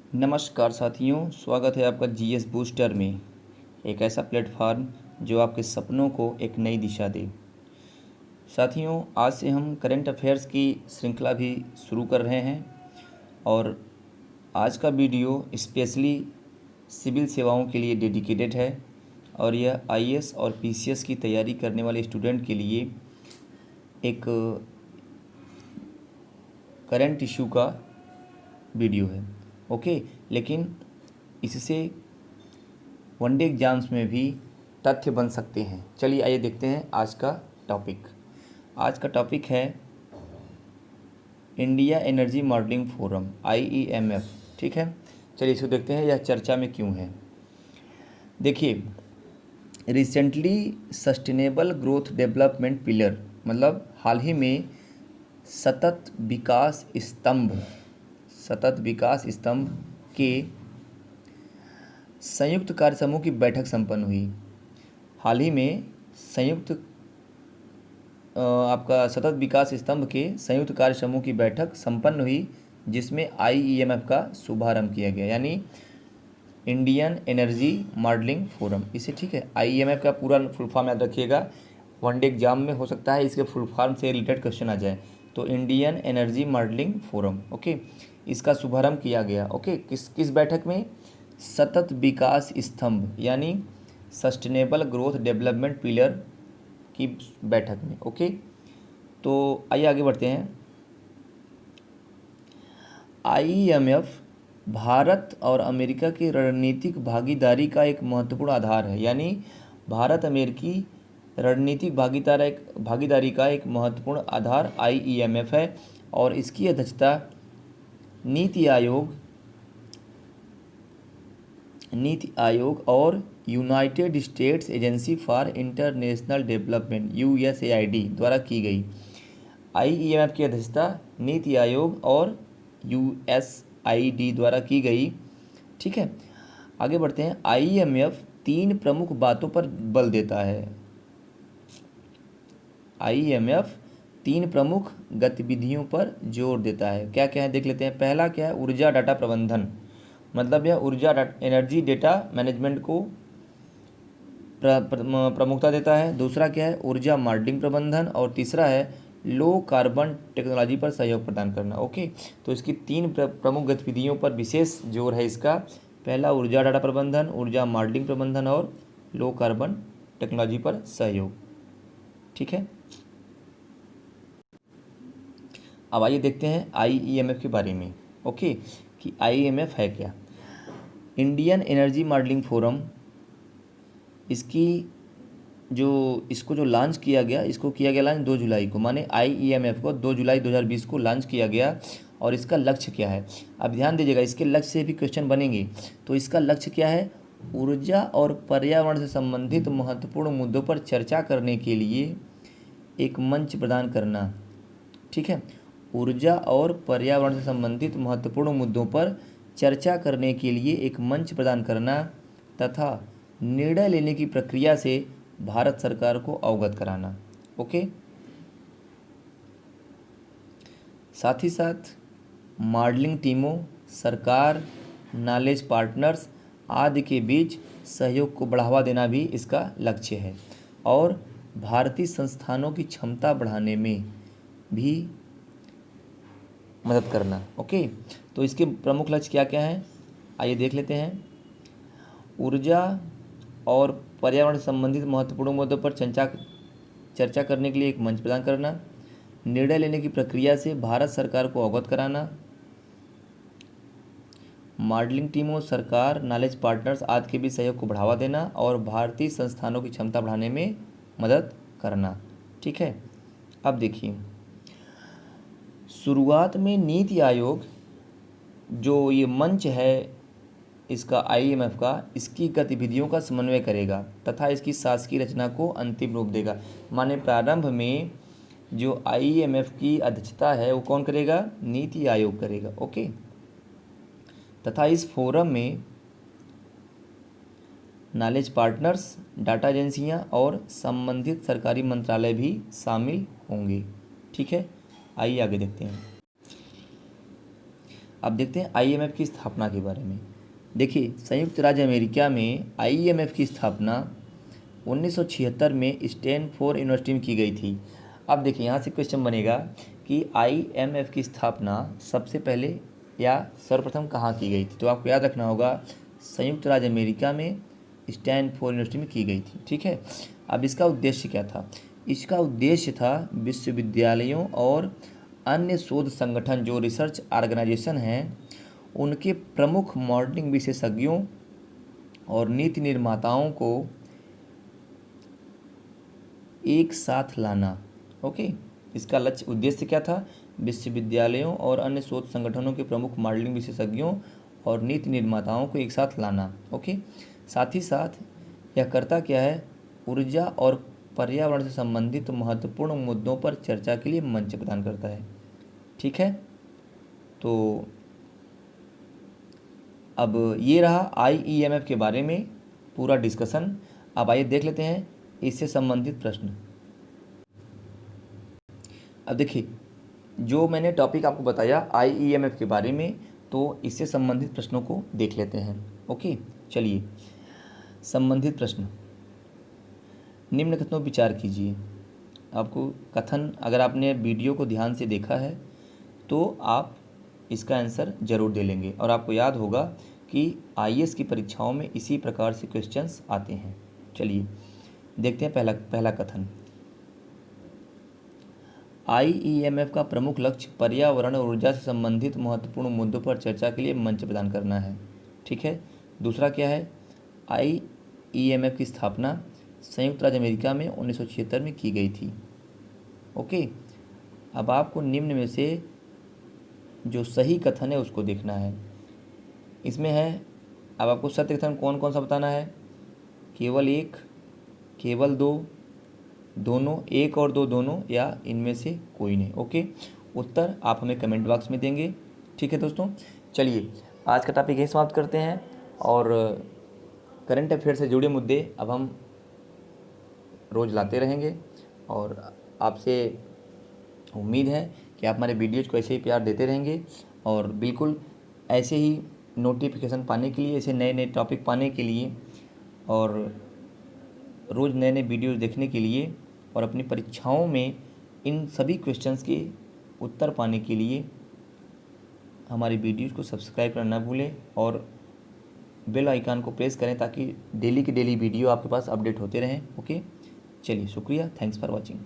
नमस्कार साथियों, स्वागत है आपका जीएस बूस्टर में। एक ऐसा प्लेटफॉर्म जो आपके सपनों को एक नई दिशा दे। साथियों, आज से हम करंट अफेयर्स की श्रृंखला भी शुरू कर रहे हैं और आज का वीडियो स्पेशली सिविल सेवाओं के लिए डेडिकेटेड है और यह आईएएस और पीसीएस की तैयारी करने वाले स्टूडेंट के लिए एक करंट इशू का वीडियो है। ओके, लेकिन इससे वनडे एग्जाम्स में भी तथ्य बन सकते हैं। चलिए आइए देखते हैं आज का टॉपिक। आज का टॉपिक है India energy modelling forum IEMF। ठीक है, चलिए इसको देखते हैं यह चर्चा में क्यों है। देखिए, recently sustainable growth development pillar मतलब हाल ही में सतत विकास स्तंभ के संयुक्त कार्य समूह की बैठक संपन्न हुई। हाल ही में आपका सतत विकास स्तंभ के संयुक्त कार्य समूह की बैठक संपन्न हुई, जिसमें IEMF का शुभारंभ किया गया, यानी इंडियन एनर्जी मॉडलिंग फोरम। इसे ठीक है, IEMF का पूरा फुल फॉर्म याद रखिएगा, वनडे एग्जाम में हो सकता है इसके फुल फॉर्म से रिलेटेड क्वेश्चन आ जाए। तो Indian energy modelling forum, okay, इसका शुभारंभ किया गया। ओके, किस बैठक में? सतत विकास स्तंभ यानी सस्टेनेबल ग्रोथ डेवलपमेंट पिलर की बैठक में। ओके, तो आइए आगे बढ़ते हैं। IEMF भारत और अमेरिका की रणनीतिक भागीदारी का एक महत्वपूर्ण आधार है, यानी भारत अमेरिकी रणनीतिक भागीदारी का एक महत्वपूर्ण आधार IEMF है और इसकी अध्यक्षता नीति आयोग और United states agency for international development USAID द्वारा की गई। IEMF की अध्यक्षता नीति आयोग और USAID द्वारा की गई। ठीक है, आगे बढ़ते हैं। IEMF 3 प्रमुख बातों पर बल देता है। IEMF 3 प्रमुख गतिविधियों पर जोर देता है। क्या क्या है देख लेते हैं। पहला क्या है? ऊर्जा डाटा प्रबंधन, मतलब यह एनर्जी डेटा मैनेजमेंट को प्रमुखता देता है। दूसरा क्या है? ऊर्जा मॉडलिंग प्रबंधन। और तीसरा है लो कार्बन टेक्नोलॉजी पर सहयोग प्रदान करना। ओके, तो इसकी 3 प्रमुख गतिविधियों पर विशेष जोर है इसका। पहला ऊर्जा डाटा प्रबंधन, ऊर्जा मॉडलिंग प्रबंधन और लो कार्बन टेक्नोलॉजी पर सहयोग। ठीक है, अब आइए देखते हैं IEMF के बारे में। ओके, कि IEMF है क्या। इंडियन एनर्जी मॉडलिंग फोरम, इसको जो लॉन्च किया गया, इसको किया गया लॉन्च 2 जुलाई को, माने IEMF को 2 जुलाई 2020 को लॉन्च किया गया। और इसका लक्ष्य क्या है? अब ध्यान दीजिएगा, इसके लक्ष्य से भी क्वेश्चन बनेंगे। तो इसका लक्ष्य क्या है? ऊर्जा और पर्यावरण से संबंधित महत्वपूर्ण मुद्दों पर चर्चा करने के लिए एक मंच प्रदान करना। ठीक है, ऊर्जा और पर्यावरण से संबंधित महत्वपूर्ण मुद्दों पर चर्चा करने के लिए एक मंच प्रदान करना तथा निर्णय लेने की प्रक्रिया से भारत सरकार को अवगत कराना। ओके, साथ ही साथ मॉडलिंग टीमों, सरकार, नॉलेज पार्टनर्स आदि के बीच सहयोग को बढ़ावा देना भी इसका लक्ष्य है और भारतीय संस्थानों की क्षमता बढ़ाने में भी मदद करना। ओके, तो इसके प्रमुख लक्ष्य क्या क्या हैं आइए देख लेते हैं। ऊर्जा और पर्यावरण संबंधित महत्वपूर्ण मुद्दों पर चर्चा करने के लिए एक मंच प्रदान करना, निर्णय लेने की प्रक्रिया से भारत सरकार को अवगत कराना, मॉडलिंग टीमों, सरकार, नॉलेज पार्टनर्स आदि के बीच सहयोग को बढ़ावा देना और भारतीय संस्थानों की क्षमता बढ़ाने में मदद करना। ठीक है, अब देखिए, शुरुआत में नीति आयोग जो ये मंच है इसका IEMF का, इसकी गतिविधियों का समन्वय करेगा तथा इसकी शासकीय रचना को अंतिम रूप देगा। माने प्रारंभ में जो IEMF की अध्यक्षता है वो कौन करेगा? नीति आयोग करेगा। ओके, तथा इस फोरम में नॉलेज पार्टनर्स, डाटा एजेंसियां और संबंधित सरकारी मंत्रालय भी शामिल होंगे। ठीक है, आइए आगे देखते हैं। अब देखते हैं आईएमएफ की स्थापना के बारे में। देखिए, संयुक्त राज्य अमेरिका में आईएमएफ की स्थापना 1976 में स्टैनफोर्ड यूनिवर्सिटी में की गई थी। अब देखिए, यहाँ से क्वेश्चन बनेगा कि आईएमएफ की स्थापना सबसे पहले या सर्वप्रथम कहाँ की गई थी। तो आपको याद रखना होगा संयुक्त राज्य अमेरिका में स्टैनफोर्ड यूनिवर्सिटी में की गई थी। ठीक है, अब इसका उद्देश्य क्या था? इसका उद्देश्य था विश्वविद्यालयों और अन्य शोध संगठन जो रिसर्च ऑर्गेनाइजेशन हैं उनके प्रमुख मॉडलिंग विशेषज्ञों और नीति निर्माताओं को एक साथ लाना। ओके, इसका लक्ष्य उद्देश्य क्या था? विश्वविद्यालयों और अन्य शोध संगठनों के प्रमुख मॉडलिंग विशेषज्ञों और नीति निर्माताओं को एक साथ लाना। ओके, साथ ही साथ यह करता क्या है? ऊर्जा और पर्यावरण से संबंधित महत्वपूर्ण मुद्दों पर चर्चा के लिए मंच प्रदान करता है। ठीक है, तो अब ये रहा आईईएमएफ के बारे में पूरा डिस्कशन। अब आइए देख लेते हैं इससे संबंधित प्रश्न। अब देखिए, जो मैंने टॉपिक आपको बताया आईईएमएफ के बारे में, तो इससे संबंधित प्रश्नों को देख लेते हैं। ओके, चलिए, संबंधित प्रश्न। निम्न कथनों पर विचार कीजिए। आपको कथन, अगर आपने वीडियो को ध्यान से देखा है तो आप इसका आंसर ज़रूर दे लेंगे और आपको याद होगा कि आईएएस की परीक्षाओं में इसी प्रकार से क्वेश्चंस आते हैं। चलिए देखते हैं पहला कथन। आईईएमएफ का प्रमुख लक्ष्य पर्यावरण और ऊर्जा से संबंधित महत्वपूर्ण मुद्दों पर चर्चा के लिए मंच प्रदान करना है। ठीक है, दूसरा क्या है? आईईएमएफ की स्थापना संयुक्त राज्य अमेरिका में 1976 में की गई थी। ओके, अब आपको निम्न में से जो सही कथन है उसको देखना है। इसमें है, अब आपको सत्य कथन कौन कौन सा बताना है? केवल एक, केवल दो, दोनों, एक और दो दोनों, या इनमें से कोई नहीं। ओके, उत्तर आप हमें कमेंट बॉक्स में देंगे। ठीक है दोस्तों, चलिए आज का टॉपिक यही समाप्त करते हैं और करंट अफेयर से जुड़े मुद्दे अब हम रोज़ लाते रहेंगे और आपसे उम्मीद है कि आप हमारे वीडियोज़ को ऐसे ही प्यार देते रहेंगे और बिल्कुल ऐसे ही नोटिफिकेशन पाने के लिए, ऐसे नए नए टॉपिक पाने के लिए और रोज़ नए नए वीडियोज़ देखने के लिए और अपनी परीक्षाओं में इन सभी क्वेश्चंस के उत्तर पाने के लिए हमारे वीडियोज़ को सब्सक्राइब करना ना भूलें और बेल आइकन को प्रेस करें ताकि डेली की डेली वीडियो आपके पास अपडेट होते रहें। ओके, चलिए, शुक्रिया, थैंक्स फॉर वॉचिंग।